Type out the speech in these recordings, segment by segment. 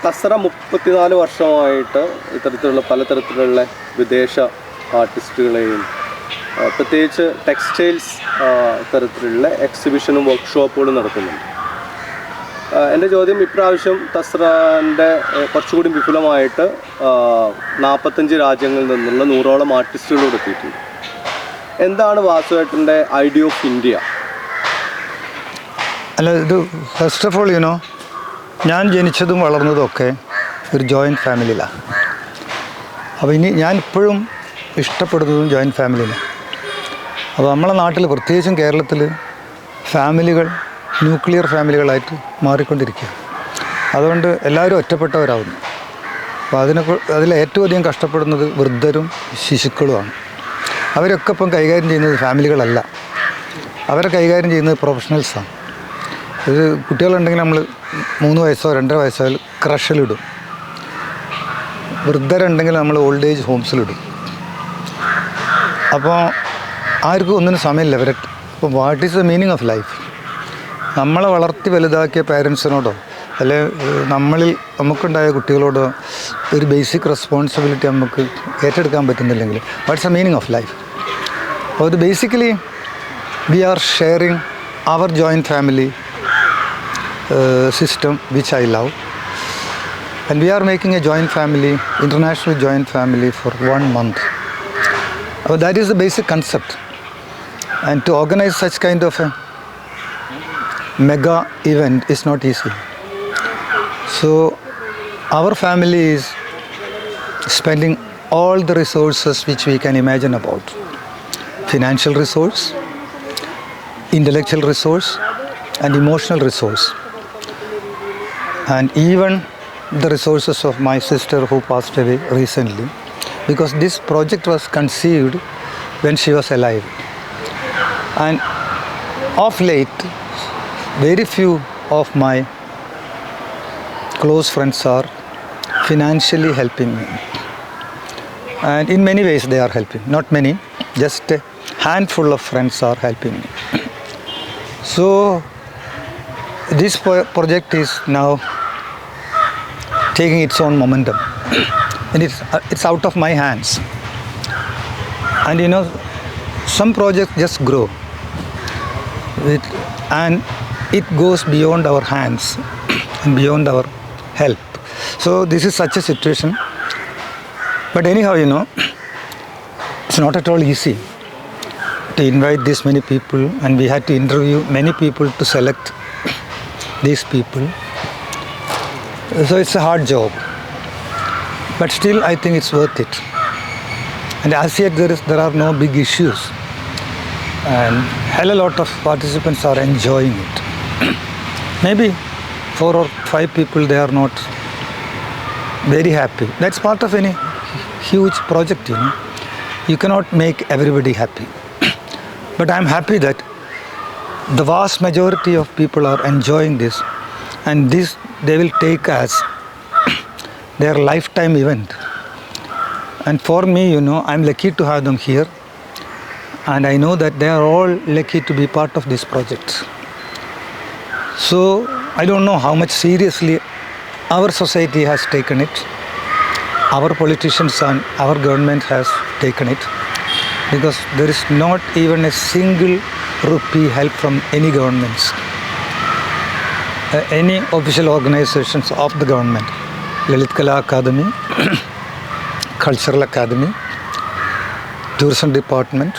തസറ 34 വർഷമായിട്ട് ഇത്തരത്തിലുള്ള പലതരത്തിലുള്ള വിദേശ ആർട്ടിസ്റ്റുകളെയും പ്രത്യേകിച്ച് ടെക്സ്റ്റൈൽസ് തരത്തിലുള്ള എക്സിബിഷനും വർക്ക്ഷോപ്പുകളും നടത്തുന്നുണ്ട്. എൻ്റെ ചോദ്യം, ഇപ്രാവശ്യം തസറൻ്റെ കുറച്ചുകൂടി വിപുലമായിട്ട് 45 രാജ്യങ്ങളിൽ നിന്നുള്ള 100ഓളം ആർട്ടിസ്റ്റുകളോട് എത്തിയിട്ടുണ്ട്. എന്താണ് വാസുവേട്ടൻ്റെ ഐഡിയ ഓഫ് ഇന്ത്യ? അല്ല, ഇത് ഫസ്റ്റ് ഓഫ് ഓൾ ഞാൻ ജനിച്ചതും വളർന്നതും ഒക്കെ ഒരു ജോയിൻറ്റ് ഫാമിലിയിലാണ്. അപ്പോൾ ഞാൻ ഇപ്പോഴും ഇഷ്ടപ്പെടുന്നതും ജോയിൻറ്റ് ഫാമിലിയിലാണ്. അപ്പോൾ നമ്മളെ നാട്ടിൽ, പ്രത്യേകിച്ചും കേരളത്തിൽ, ഫാമിലികൾ ന്യൂക്ലിയർ ഫാമിലികളായിട്ട് മാറിക്കൊണ്ടിരിക്കുക. അതുകൊണ്ട് എല്ലാവരും ഒറ്റപ്പെട്ടവരാകുന്നു. അപ്പോൾ അതിൽ ഏറ്റവും അധികം കഷ്ടപ്പെടുന്നത് വൃദ്ധരും ശിശുക്കളുമാണ്. അവരൊക്കെ ഇപ്പം കൈകാര്യം ചെയ്യുന്നത് ഫാമിലികളല്ല, അവരെ കൈകാര്യം ചെയ്യുന്നത് പ്രൊഫഷണൽസാണ്. ഇത് കുട്ടികളുണ്ടെങ്കിൽ നമ്മൾ 3 വയസ്സോ 2.5 വയസ്സോ ക്രഷിലിടും. വൃദ്ധരുണ്ടെങ്കിൽ നമ്മൾ ഓൾഡ് ഏജ് ഹോംസിലിടും. അപ്പോൾ ആർക്കും ഒന്നിനും സമയമില്ല. അപ്പോൾ what is the meaning of life? നമ്മളെ വളർത്തി വലുതാക്കിയ പേരൻസിനോടോ അല്ലെ നമുക്കുണ്ടായ കുട്ടികളോടോ ഒരു ബേസിക് റെസ്പോൺസിബിലിറ്റി നമുക്ക് ഏറ്റെടുക്കാൻ പറ്റുന്നില്ലെങ്കിൽ what's the meaning of life? അപ്പോൾ ഇത് basically we are sharing our joint family system which I love, and we are making a joint family, international joint family for 1 month. That is the basic concept, and to organize such kind of a mega event is not easy. So our family is spending all the resources which we can imagine about: financial resource, intellectual resource, and emotional resource, and even the resources of my sister who passed away recently, because this project was conceived when she was alive. And of late, very few of my close friends are financially helping me, and in many ways they are helping. Not many, just a handful of friends are helping me. So this project is now taking its own momentum, and it's out of my hands. And some projects just grow, and it goes beyond our hands and beyond our help. So this is such a situation. But anyhow, it's not at all easy to invite this many people, and we had to interview many people to select these people. So it's a hard job, but still I think it's worth it. And as yet there are no big issues, and hell a lot of participants are enjoying it. Maybe 4 or 5 people, they are not very happy. That's part of any huge project. You cannot make everybody happy. But I'm happy that the vast majority of people are enjoying this, and this they will take as their lifetime event. And for me, I'm lucky to have them here, and I know that they are all lucky to be part of this project. So I don't know how much seriously our society has taken it, our politicians and our government has taken it, because there is not even a single rupee help from any governments, any official organizations of the government, Lalit Kala Academy, Cultural Academy, Tourism Department,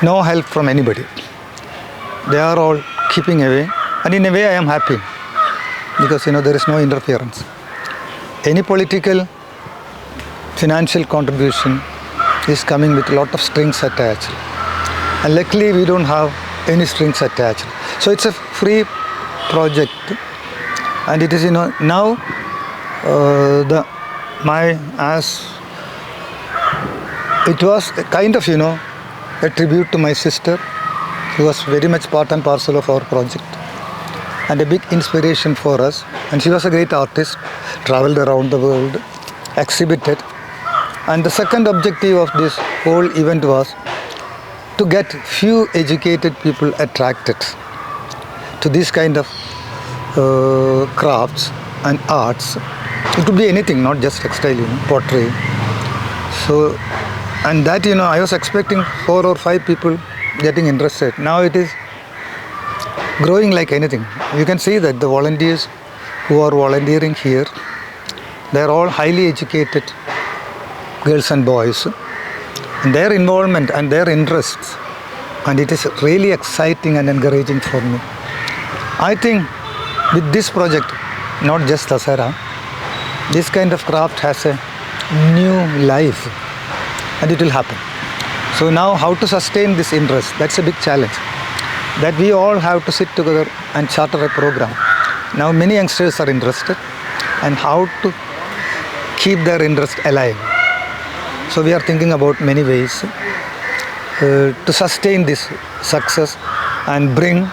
no help from anybody. They are all keeping away, and in a way I am happy, because there is no interference. Any political financial contribution is coming with a lot of strings attached, and luckily we don't have any strings attached. So it's a free project, and it is now as it was a kind of a tribute to my sister, who was very much part and parcel of our project and a big inspiration for us. And she was a great artist, traveled around the world, exhibited. And the second objective of this whole event was to get few educated people attracted to this kind of crafts and arts. It could be anything, not just textile, pottery. So, and that, I was expecting 4 or 5 people getting interested. Now it is growing like anything. You can see that the volunteers who are volunteering here, they are all highly educated girls and boys. And their involvement and their interests, and it is really exciting and encouraging for me. I think with this project, not just Tasara, this kind of craft has a new life, and it will happen. So now how to sustain this interest, that's a big challenge. That we all have to sit together and charter a program. Now many youngsters are interested, and how to keep their interest alive. So we are thinking about many ways to sustain this success and bring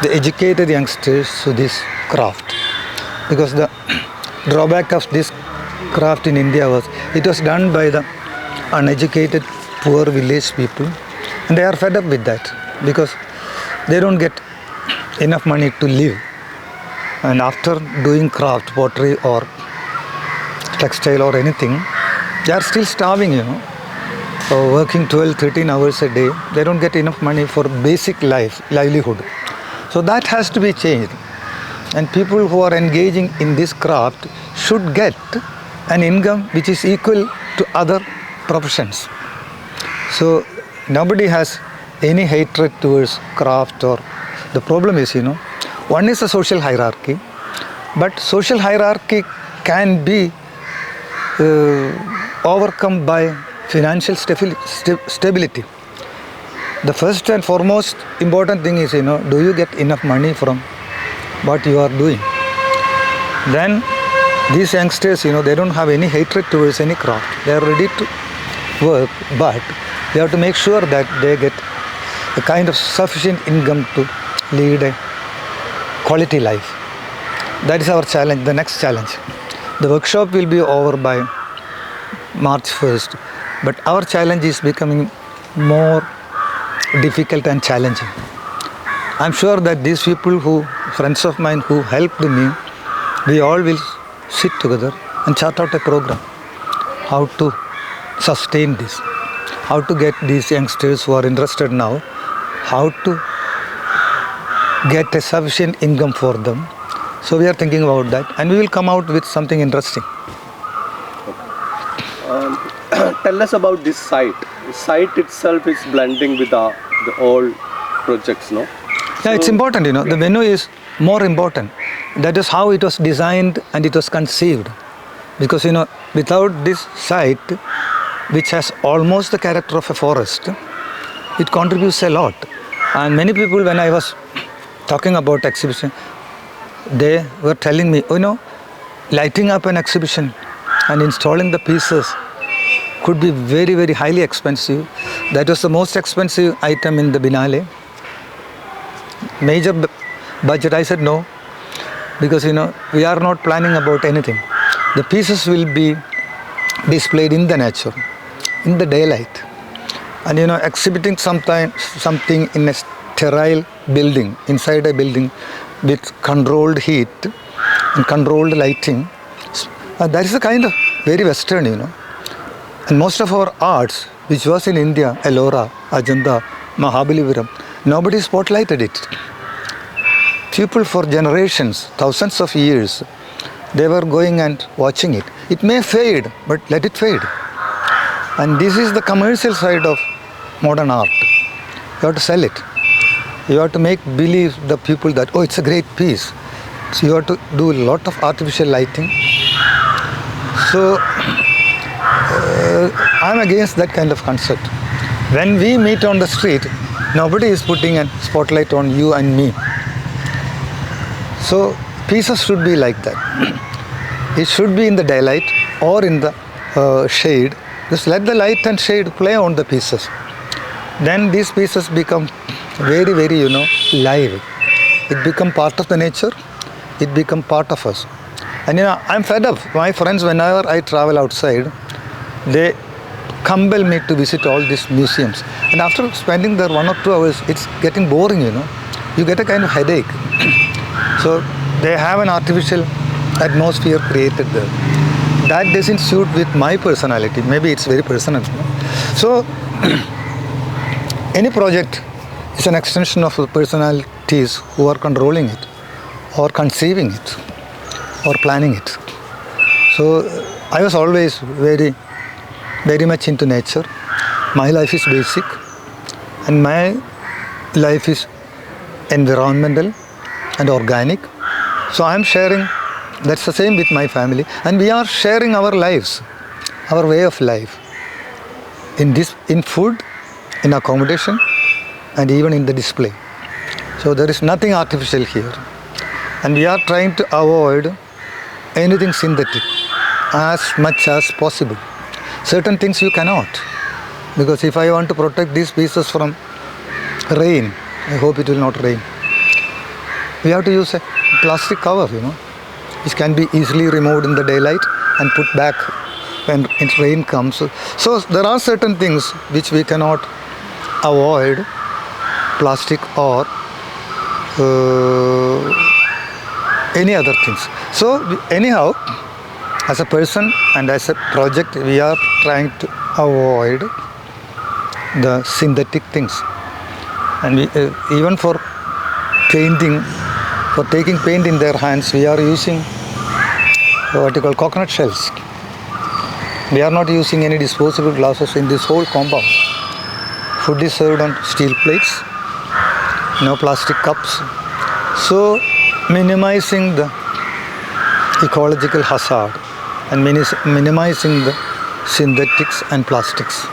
the educated youngsters to this craft. Because the drawback of this craft in India was, it was done by the uneducated, poor village people, and they are fed up with that because they don't get enough money to live. And after doing craft, pottery or textile or anything, they are still starving, or working 12, 13 hours a day. They don't get enough money for basic livelihood. So that has to be changed. And people who are engaging in this craft should get an income which is equal to other professions. So nobody has any hatred towards craft. Or the problem is, one is a social hierarchy, but social hierarchy can be overcome by financial stability. The first and foremost important thing is, do you get enough money from what you are doing? Then these youngsters, they don't have any hatred towards any craft. They are ready to work, but they have to make sure that they get a kind of sufficient income to lead a quality life. That is our challenge, the next challenge. The workshop will be over by March 1st, but our challenge is becoming more difficult and challenging. I'm sure that these people friends of mine who helped me, we all will sit together and chart out a program. How to sustain this, how to get these youngsters who are interested now, how to get a sufficient income for them. So we are thinking about that, and we will come out with something interesting. Tell us about this site. The site itself is blending with the old projects, no? Yeah, it's important, the venue is more important. That is how it was designed and it was conceived. Because, without this site, which has almost the character of a forest, it contributes a lot. And many people, when I was talking about exhibition, they were telling me, lighting up an exhibition and installing the pieces could be very, very highly expensive. That was the most expensive item in the Binale. Major budget. I said no, because we are not planning about anything. The pieces will be displayed in the nature, in the daylight, and exhibiting something in a sterile building, inside a building with controlled heat and controlled lighting. That is a kind of very Western, And most of our arts, which was in India, Ellora, Ajanta, Mahabalipuram, nobody spotlighted it. People for generations, thousands of years, they were going and watching it. It may fade, but let it fade. And this is the commercial side of modern art. You have to sell it. You have to make believe the people that, it's a great piece. So you have to do a lot of artificial lighting. So I'm against that kind of concept. When we meet on the street, nobody is putting a spotlight on you and me. So pieces should be like that. It should be in the daylight or in the shade. Just let the light and shade play on the pieces. Then these pieces become very, very, live. It become part of the nature. It become part of us. And I'm fed up. My friends, whenever I travel outside, they compel me to visit all these museums. And after spending there 1 or 2 hours, it's getting boring, You get a kind of headache. So they have an artificial atmosphere created there. That doesn't suit with my personality. Maybe it's very personal. So any project is an extension of the personalities who are controlling it, or conceiving it, or planning it. So I was always very much into nature. My life is basic, and my life is environmental and organic. So I am sharing, that's the same with my family, and we are sharing our lives, our way of life, in food, in accommodation, and even in the display. So there is nothing artificial here, and we are trying to avoid anything synthetic as much as possible. Certain things you cannot, because if I want to protect these pieces from rain, I hope it will not rain, we have to use a plastic cover, which can be easily removed in the daylight and put back when rain comes. So there are certain things which we cannot avoid, plastic or any other things. So anyhow, as a person and as a project, we are trying to avoid the synthetic things. And we, even for painting, for taking paint in their hands, we are using what you call coconut shells. We are not using any disposable glasses in this whole compound. Food is served on steel plates, no plastic cups. So minimizing the ecological hazard and minimizing the synthetics and plastics.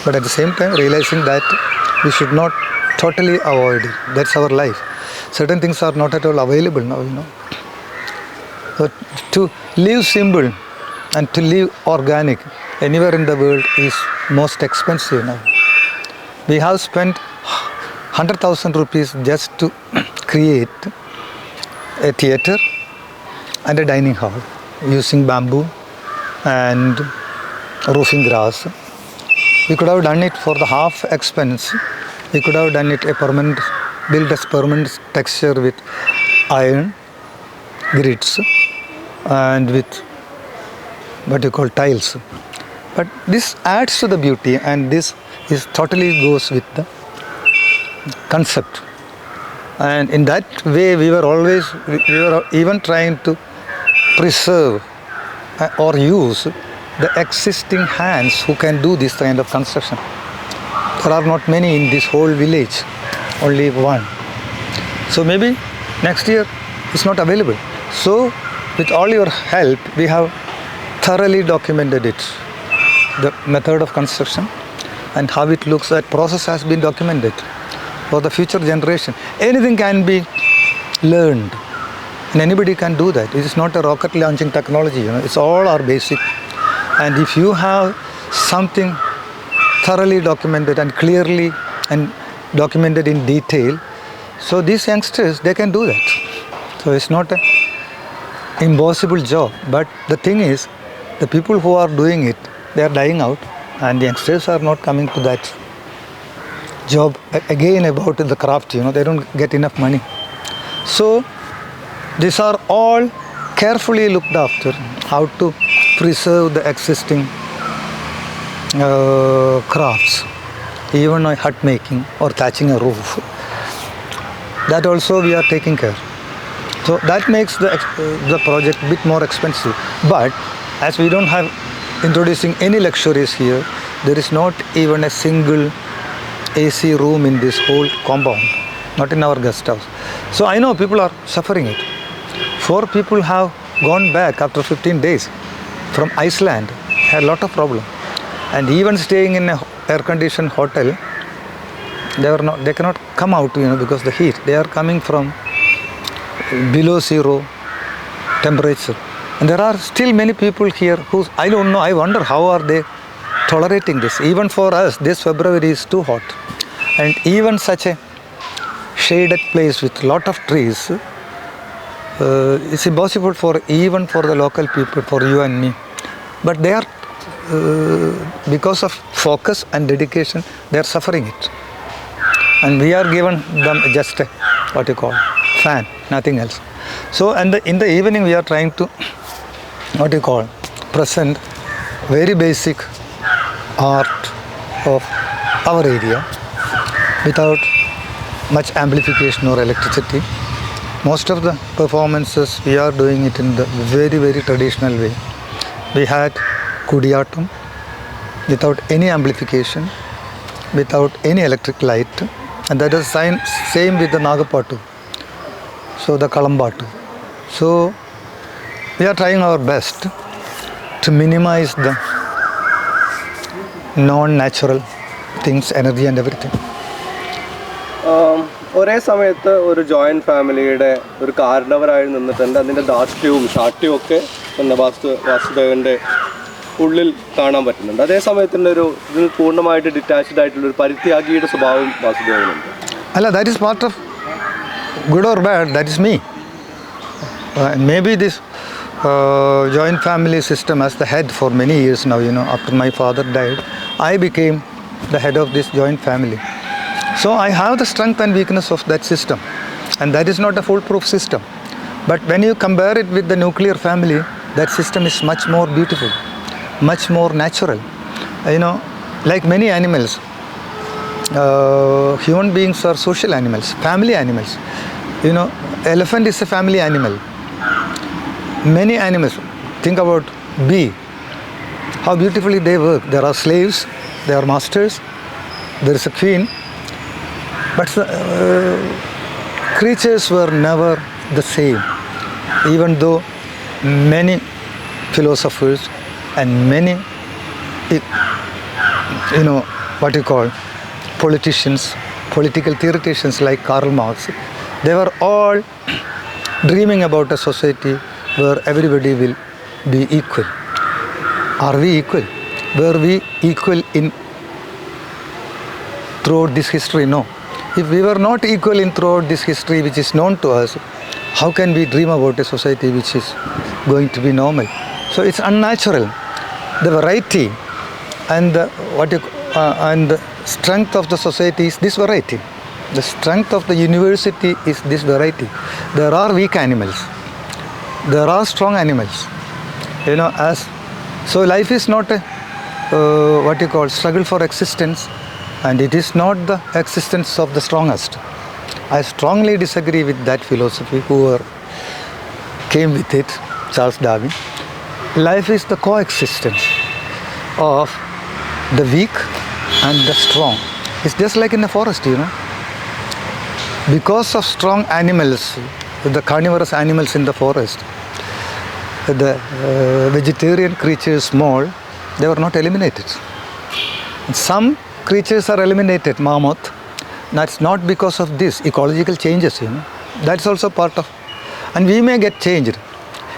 But at the same time realizing that we should not totally avoid it. That's our life. Certain things are not at all available now, But to live simple and to live organic anywhere in the world is most expensive now. We have spent 100,000 rupees just to create a theater and a dining hall using bamboo and roofing grass. We could have done it for the half expense. We could have done it built a permanent texture with iron grids and with what you call tiles. But this adds to the beauty, and this is totally goes with the concept. And in that way we were even trying to preserve or use the existing hands who can do this kind of construction. There are not many in this whole village, only one. So maybe next year it's not available. So with all your help, we have thoroughly documented it, the method of construction and how it looks. That process has been documented for the future generation. Anything can be learned, and anybody can do that. It is not a rocket launching technology, it's all our basic. And if you have something thoroughly documented and clearly and documented in detail, so these youngsters, they can do that. So it's not an impossible job. But the thing is, the people who are doing it, they are dying out, and the youngsters are not coming to that job again about the craft, they don't get enough money. So these are all carefully looked after, how to preserve the existing crafts, even hut making or thatching a roof. That also we are taking care. So that makes the project a bit more expensive. But as we don't have introducing any luxuries here, there is not even a single AC room in this whole compound, not in our guest house. So I know people are suffering it. 4 people have gone back after 15 days from Iceland, had a lot of problem. And even staying in an air-conditioned hotel, they cannot come out, because the heat. They are coming from below zero temperature. And there are still many people here who, I don't know, I wonder how are they tolerating this. Even for us, this February is too hot. And even such a shaded place with lot of trees, it's impossible even for the local people, for you and me. But they are, because of focus and dedication, they are suffering it. And we are given them just a, fan, nothing else. So, and in the evening we are trying to, what do you call, present very basic art of our area without much amplification or electricity. Most of the performances we are doing it in the very, very traditional way. We had Kudiyatam without any amplification, without any electric light, and that is same with the Nagapattu, so the Kalambatu. So we are trying our best to minimize the non-natural things, energy and everything. ഒരേ സമയത്ത് ഒരു joint ഫാമിലിയുടെ ഒരു കാരണവരായി നിന്നിട്ടുണ്ട്. അതിൻ്റെ ദാഷ്ട്യവും ശാഠ്യവും ഒക്കെ വാസുദേവൻ്റെ ഉള്ളിൽ കാണാൻ പറ്റുന്നുണ്ട്. അതേ സമയത്തിൻ്റെ ഒരു ഇതിൽ പൂർണ്ണമായിട്ട് ഡിറ്റാച്ച്ഡ് ആയിട്ടുള്ള ഒരു പരിത്യാഗിയുടെ സ്വഭാവം വാസുദേവനുണ്ട്. അല്ല, that is part of good or bad, that is me. May be this joint family system as the head for many years now, after my father died, I became the head of this joint family. So I have the strength and weakness of that system, and that is not a foolproof system. But when you compare it with the nuclear family, that system is much more beautiful, much more natural. Like many animals, human beings are social animals, family animals. Elephant is a family animal. Many animals, think about bee, how beautifully they work. There are slaves, there are masters, there is a queen, but creatures were never the same, even though many philosophers and many, what you call, politicians, political theoreticians like Karl Marx, they were all dreaming about a society where everybody will be equal. Are we equal? Were we equal throughout this history? No. If we were not equal throughout this history which is known to us, how can we dream about a society which is going to be normal? So it's unnatural. The variety and the strength of the society is this variety. The strength of the university is this variety. There are weak animals. There are strong animals, so life is not a struggle for existence, and it is not the existence of the strongest. I strongly disagree with that philosophy. Whoever came with it, Charles Darwin. Life is the coexistence of the weak and the strong. It's just like in the forest, because of strong animals, the carnivorous animals in the forest, the vegetarian creatures, small, they were not eliminated. Some creatures are eliminated, mammoth. That's not because of this ecological changes, That's also part of, and we may get changed.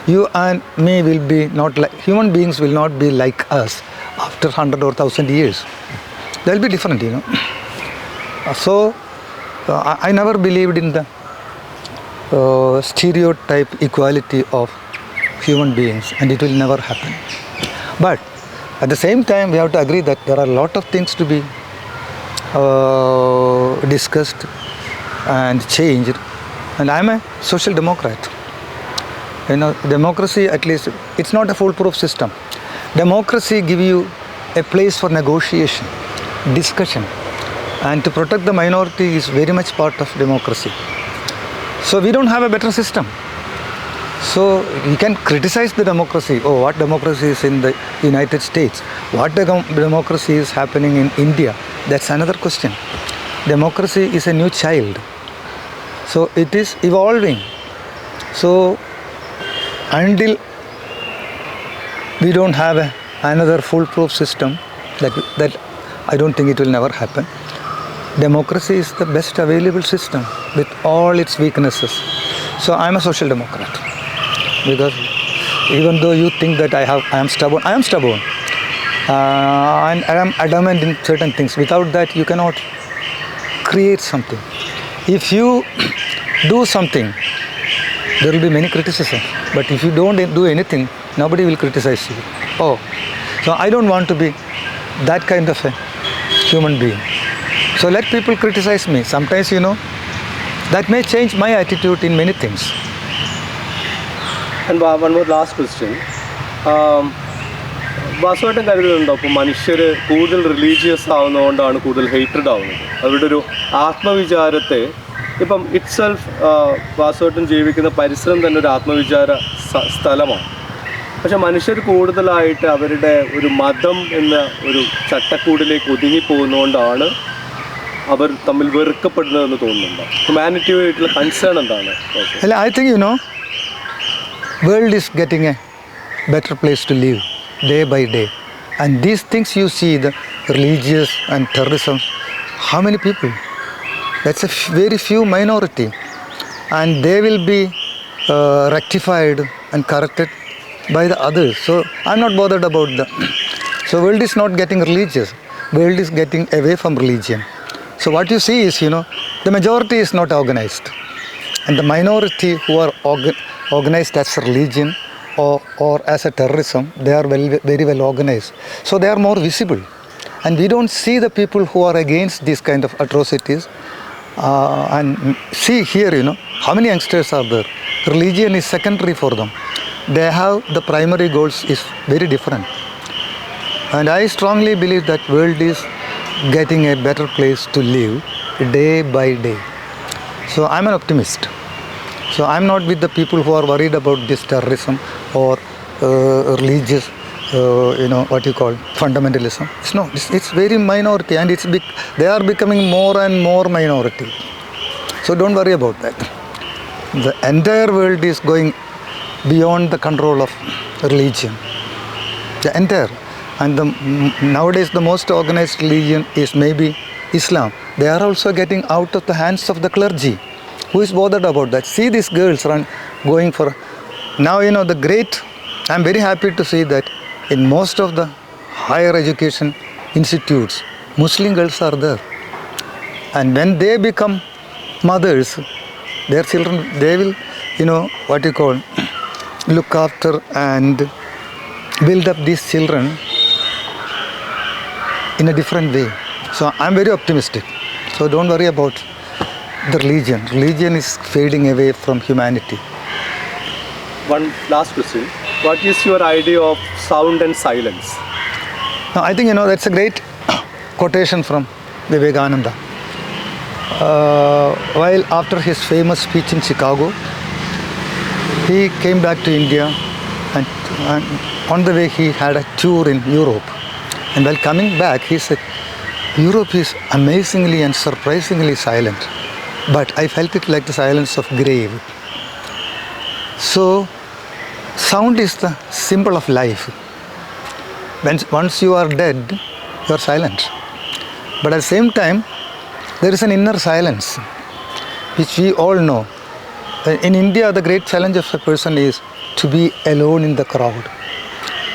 You and me will be not like, human beings will not be like us after 100 or 1000 years. They'll be different, So I never believed in the stereotype equality of human beings, and it will never happen. But at the same time, we have to agree that there are a lot of things to be discussed and changed. And I'm a social democrat. Democracy, at least, it's not a foolproof system. Democracy gives you a place for negotiation, discussion, and to protect the minority is very much part of democracy. So we don't have a better system. So you can criticize the democracy. Oh, what democracy is in the United States? What democracy is happening in India? That's another question. Democracy is a new child. So it is evolving. So until we don't have another foolproof system, that I don't think it will never happen. Democracy is the best available system with all its weaknesses. So I'm a social democrat. Because even though you think that I am stubborn, and I am adamant in certain things. Without that, you cannot create something. If you do something, there will be many criticism. But if you don't do anything, nobody will criticize you. Oh, so I don't want to be that kind of a human being. So let people criticize me. Sometimes, that may change my attitude in many things. And one more last question. വാസുവായിട്ടും കരുതുന്നുണ്ടോ അപ്പോൾ മനുഷ്യർ കൂടുതൽ religious ആവുന്നതുകൊണ്ടാണ് കൂടുതൽ hated ആവുന്നത്? അവരുടെ ഒരു ആത്മവിചാരത്തെ ഇപ്പം it self വാസുവായിട്ടും ജീവിക്കുന്ന പരിസരം തന്നെ ഒരു ആത്മവിചാര സ്ഥലമാണ്. പക്ഷെ മനുഷ്യർ കൂടുതലായിട്ട് അവരുടെ ഒരു മതം എന്ന ഒരു ചട്ടക്കൂടിലേക്ക് ഒതുങ്ങിപ്പോകുന്നതുകൊണ്ടാണ് അവർ തമ്മിൽ വെറുക്കപ്പെടുന്നതെന്ന് തോന്നുന്നുണ്ടോ? ഹ്യൂമാനിറ്റിയുമായിട്ടുള്ള കൺസേൺ എന്താണ്? Well, I think, world is getting a better place to live day by day. And these things you see, the religious and terrorism, how many people? That's a very few minority. And they will be rectified and corrected by the others. So I'm not bothered about that. So world is not getting religious. World is getting away from religion. So what you see is, the majority is not organized. And the minority who are organized as a religion or as a terrorism, they are very well organized. So they are more visible. And we don't see the people who are against these kind of atrocities. And see here, how many youngsters are there? Religion is secondary for them. They have the primary goals is very different. And I strongly believe that world is getting a better place to live day by day. So I'm an optimist. So I'm not with the people who are worried about this terrorism or religious, fundamentalism. It's very minority, and they are becoming more and more minority. So don't worry about that. The entire world is going beyond the control of religion. The entire. And nowadays the most organized religion is maybe Islam. They are also getting out of the hands of the clergy. Who is bothered about that? See these girls going for... Now, I'm very happy to see that in most of the higher education institutes, Muslim girls are there. And when they become mothers, their children, they will, look after and build up these children in a different way. So I'm very optimistic. So don't worry about the religion. Religion is fading away from humanity. One last question. What is your idea of sound and silence? Now, I think, that's a great quotation from Vivekananda. While after his famous speech in Chicago, he came back to India, and on the way he had a tour in Europe. And while coming back, he said, Europe is amazingly and surprisingly silent, but I felt it like the silence of grave. So, sound is the symbol of life. Once you are dead, you are silent. But at the same time, there is an inner silence, which we all know. In India, the great challenge of a person is to be alone in the crowd.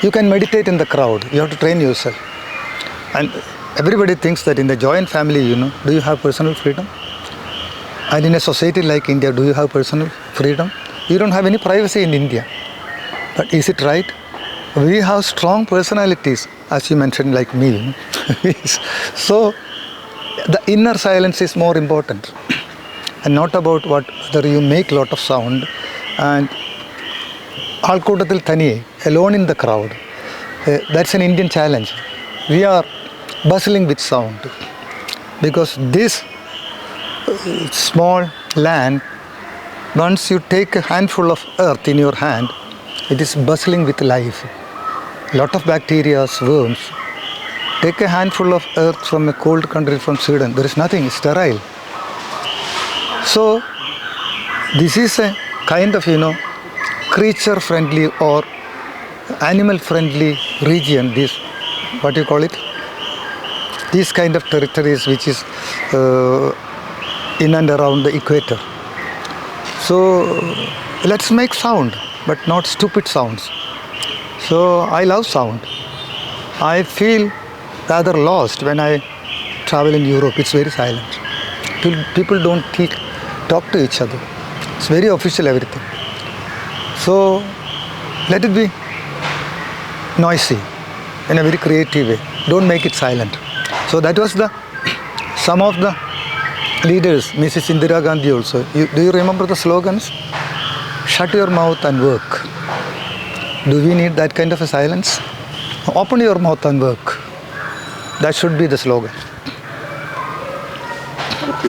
You can meditate in the crowd. You have to train yourself. And everybody thinks that in the joint family, do you have personal freedom? And in a society like India, do you have personal freedom? You don't have any privacy in India. But is it right? We have strong personalities, as you mentioned, like me. So the inner silence is more important, and not about whether you make a lot of sound. And Alkotatil Taniye, alone in the crowd. That's an Indian challenge. We are bustling with sound because this small land, once you take a handful of earth in your hand, it is bustling with life. Lot of bacteria, worms. Take a handful of earth from a cold country, from Sweden. There is nothing, it's sterile. So this is a kind of, creature friendly or animal friendly region. This, what you call it? These kind of territories which is in and around the equator. So let's make sound, but not stupid sounds. So I love sound. I feel rather lost when I travel in Europe. It's very silent. People don't talk to each other. It's very official, everything. So let it be noisy in a very creative way. Don't make it silent. So that was some of the leaders, Mrs. Indira Gandhi also. Do you remember the slogans? Shut your mouth and work. Do we need that kind of a silence? Open your mouth and work. That should be the slogan.